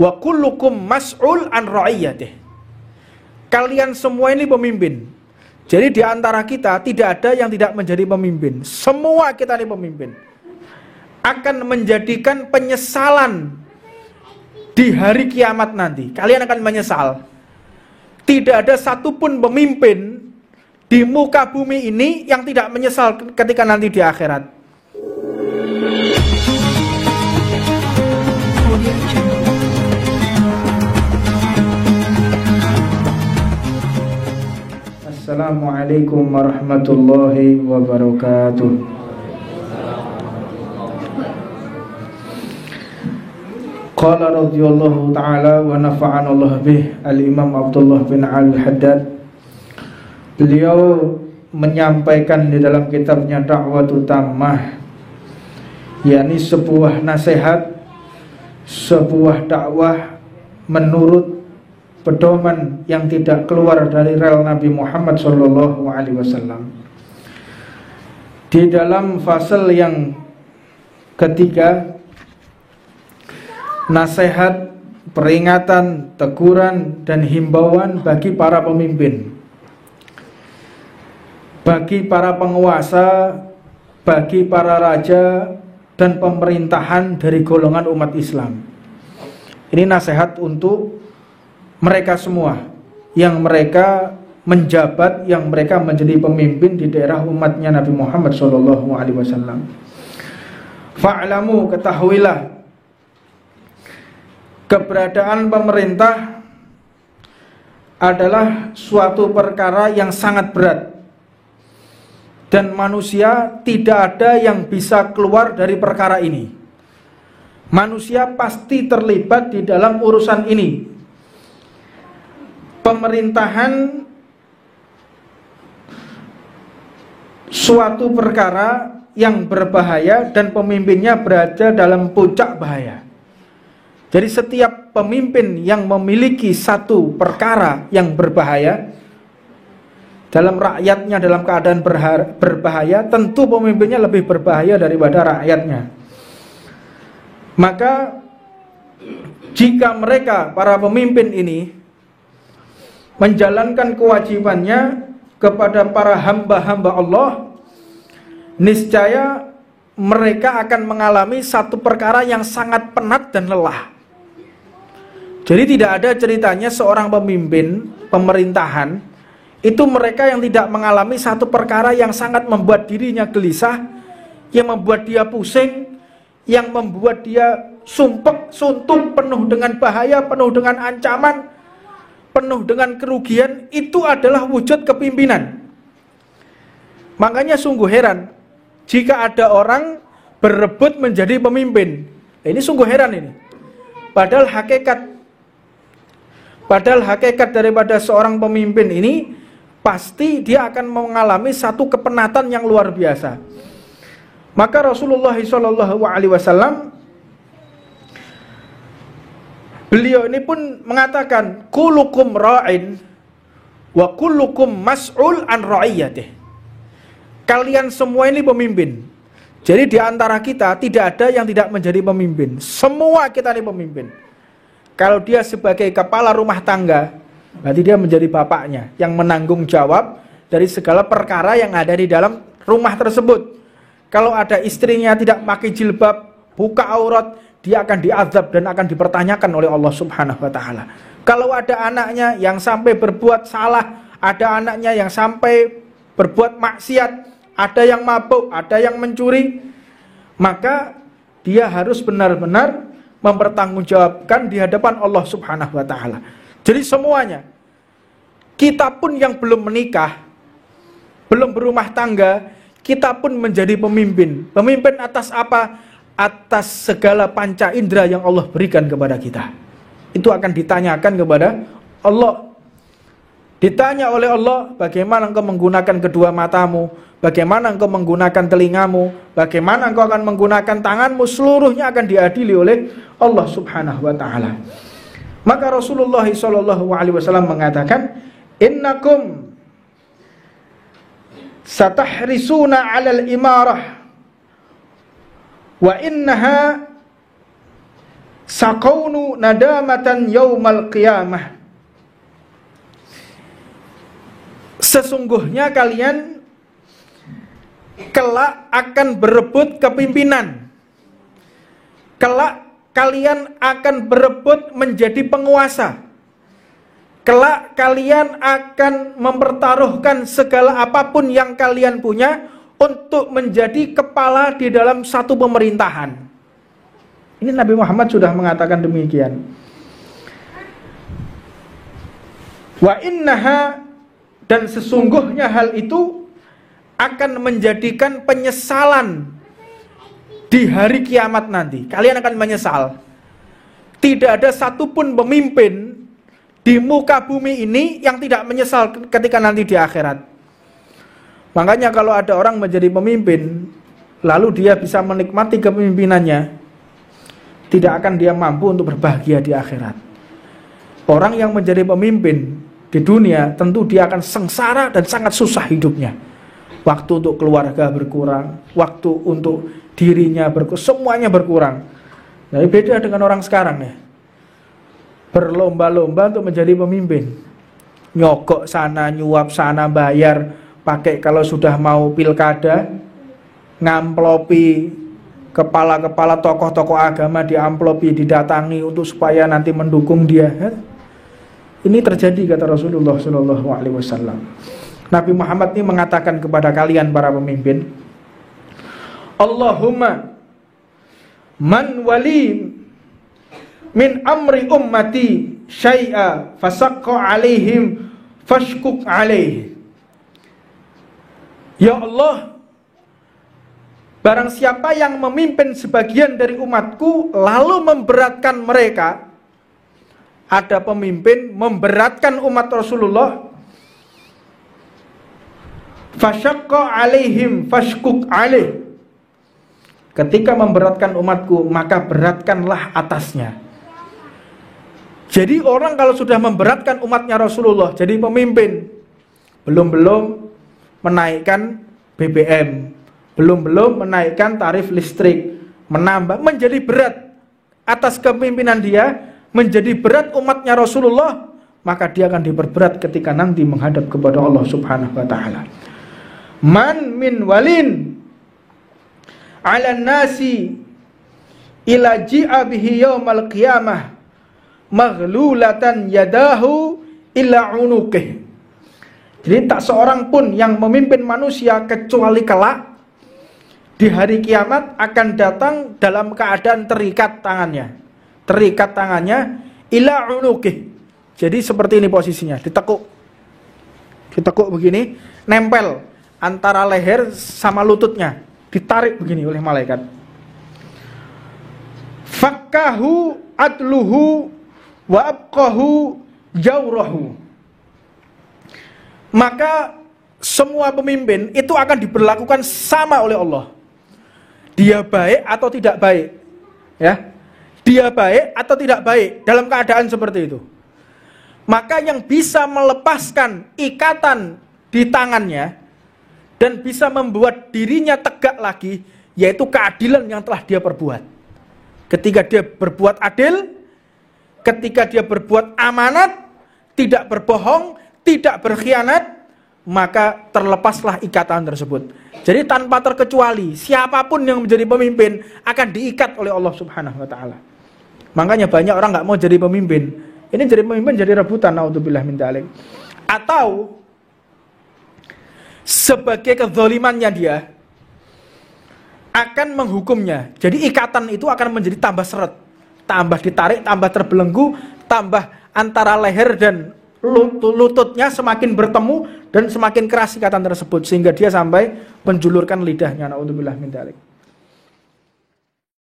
Wa kullukum mas'ul an ra'iyatih. Kalian semua ini pemimpin. Jadi di antara kita tidak ada yang tidak menjadi pemimpin. Semua kita ini pemimpin. Akan menjadikan penyesalan di hari kiamat nanti. Kalian akan menyesal. Tidak ada satupun pemimpin di muka bumi ini yang tidak menyesal ketika nanti di akhirat. Assalamualaikum warahmatullahi wabarakatuh. Qala radhiyallahu ta'ala wa nafa'ana Allah bih Al-Imam Abdullah bin Al-Haddad. Beliau menyampaikan di dalam kitabnya Da'watu Tammah, yakni sebuah nasihat, sebuah dakwah menurut pedoman yang tidak keluar dari rel Nabi Muhammad SAW. Di dalam fasal yang ketiga, nasihat, peringatan, teguran, dan himbauan bagi para pemimpin, bagi para penguasa, bagi para raja dan pemerintahan dari golongan umat Islam. Ini nasihat untuk mereka semua yang mereka menjabat, yang mereka menjadi pemimpin di daerah umatnya Nabi Muhammad SAW. Fa'lamu, ketahuilah, keberadaan pemerintah adalah suatu perkara yang sangat berat, dan manusia tidak ada yang bisa keluar dari perkara ini. Manusia pasti terlibat di dalam urusan ini. Pemerintahan suatu perkara yang berbahaya dan pemimpinnya berada dalam puncak bahaya. Jadi setiap pemimpin yang memiliki satu perkara yang berbahaya dalam rakyatnya, dalam keadaan berbahaya, tentu pemimpinnya lebih berbahaya daripada rakyatnya. Maka jika mereka, para pemimpin ini, menjalankan kewajibannya kepada para hamba-hamba Allah, niscaya mereka akan mengalami satu perkara yang sangat penat dan lelah. Jadi tidak ada ceritanya seorang pemimpin pemerintahan itu mereka yang tidak mengalami satu perkara yang sangat membuat dirinya gelisah, yang membuat dia pusing, yang membuat dia sumpek, suntuk, penuh dengan bahaya, penuh dengan ancaman, penuh dengan kerugian. Itu adalah wujud kepimpinan. Makanya sungguh heran jika ada orang berebut menjadi pemimpin. Ini sungguh heran ini. Padahal hakikat daripada seorang pemimpin ini pasti dia akan mengalami satu kepenatan yang luar biasa. Maka Rasulullah SAW, beliau ini pun mengatakan, kullukum ra'in wa kullukum mas'ul an ra'iyatih. Kalian semua ini pemimpin. Jadi di antara kita tidak ada yang tidak menjadi pemimpin. Semua kita ini pemimpin. Kalau dia sebagai kepala rumah tangga, berarti dia menjadi bapaknya yang menanggung jawab dari segala perkara yang ada di dalam rumah tersebut. Kalau ada istrinya tidak pakai jilbab, buka aurat, dia akan diazab dan akan dipertanyakan oleh Allah Subhanahu wa taala. Kalau ada anaknya yang sampai berbuat salah, ada anaknya yang sampai berbuat maksiat, ada yang mabuk, ada yang mencuri, maka dia harus benar-benar mempertanggungjawabkan di hadapan Allah Subhanahu wa taala. Jadi semuanya, kita pun yang belum menikah, belum berumah tangga, kita pun menjadi pemimpin. Pemimpin atas apa? Atas segala panca indera yang Allah berikan kepada kita. Itu akan ditanyakan kepada Allah. Ditanya oleh Allah, bagaimana engkau menggunakan kedua matamu, bagaimana engkau menggunakan telingamu, bagaimana engkau akan menggunakan tanganmu, seluruhnya akan diadili oleh Allah Subhanahu wa taala. Maka Rasulullah SAW mengatakan, innakum satahrisuna 'alal imarah wa innaha Sakaunu nadamatan yaumal qiyamah. Sesungguhnya kalian kelak akan berebut kepimpinan. Kelak kalian akan berebut menjadi penguasa. Kelak kalian akan mempertaruhkan segala apapun yang kalian punya untuk menjadi kepala di dalam satu pemerintahan. Ini Nabi Muhammad sudah mengatakan demikian. Wa innaha, dan sesungguhnya hal itu akan menjadikan penyesalan di hari kiamat nanti. Kalian akan menyesal. Tidak ada satupun pemimpin di muka bumi ini yang tidak menyesal ketika nanti di akhirat. Makanya kalau ada orang menjadi pemimpin, lalu dia bisa menikmati kepemimpinannya, tidak akan dia mampu untuk berbahagia di akhirat. Orang yang menjadi pemimpin di dunia, tentu dia akan sengsara dan sangat susah hidupnya. Waktu untuk keluarga berkurang, waktu untuk dirinya berkurang, semuanya berkurang. Nah, beda dengan orang sekarang ya. Berlomba-lomba untuk menjadi pemimpin. Nyogok sana, nyuap sana, bayar, pakai kalau sudah mau pilkada, ngamplopi kepala-kepala tokoh-tokoh agama, diamplopi, didatangi untuk supaya nanti mendukung dia. Ini terjadi kata Rasulullah SAW. Nabi Muhammad ini mengatakan kepada kalian para pemimpin, Allahumma man wali min amri ummati syai'a fasaqqa alaihim fashkuk alaih. Ya Allah, barang siapa yang memimpin sebagian dari umatku lalu memberatkan mereka, ada pemimpin memberatkan umat Rasulullah, fasyaqqa alaihim fashkuk alaih. Ketika memberatkan umatku, maka beratkanlah atasnya. Jadi orang kalau sudah memberatkan umatnya Rasulullah jadi pemimpin, belum menaikkan BBM, belum menaikkan tarif listrik, menambah, menjadi berat atas kepemimpinan dia, menjadi berat umatnya Rasulullah, maka dia akan diperberat ketika nanti menghadap kepada Allah Subhanahu wa taala. Man min walin ala nasi ila ji'a bihi yaumal qiyamah maghlulatan yadahu ila unuqih. Jadi tak seorang pun yang memimpin manusia kecuali kelak di hari kiamat akan datang dalam keadaan terikat tangannya. Terikat tangannya ila unuqih. Jadi seperti ini posisinya, ditekuk. Ditekuk begini, nempel antara leher sama lututnya, ditarik begini oleh malaikat. Fakkahu adluhu wa abqahu jawrahu. Maka semua pemimpin itu akan diberlakukan sama oleh Allah. Dia baik atau tidak baik, ya. Dia baik atau tidak baik dalam keadaan seperti itu. Maka yang bisa melepaskan ikatan di tangannya dan bisa membuat dirinya tegak lagi, yaitu keadilan yang telah dia perbuat. Ketika dia berbuat adil, ketika dia berbuat amanat, tidak berbohong, tidak berkhianat, maka terlepaslah ikatan tersebut. Jadi tanpa terkecuali, siapapun yang menjadi pemimpin akan diikat oleh Allah Subhanahu wa taala. Makanya banyak orang nggak mau jadi pemimpin. Ini jadi pemimpin jadi rebutan, naudzubillah min dzalik. Atau sebagai kezalimannya dia akan menghukumnya. Jadi ikatan itu akan menjadi tambah seret, tambah ditarik, tambah terbelenggu, tambah antara leher dan lututnya semakin bertemu dan semakin keras ikatan tersebut sehingga dia sampai menjulurkan lidahnya, naudzubillah min dzalik.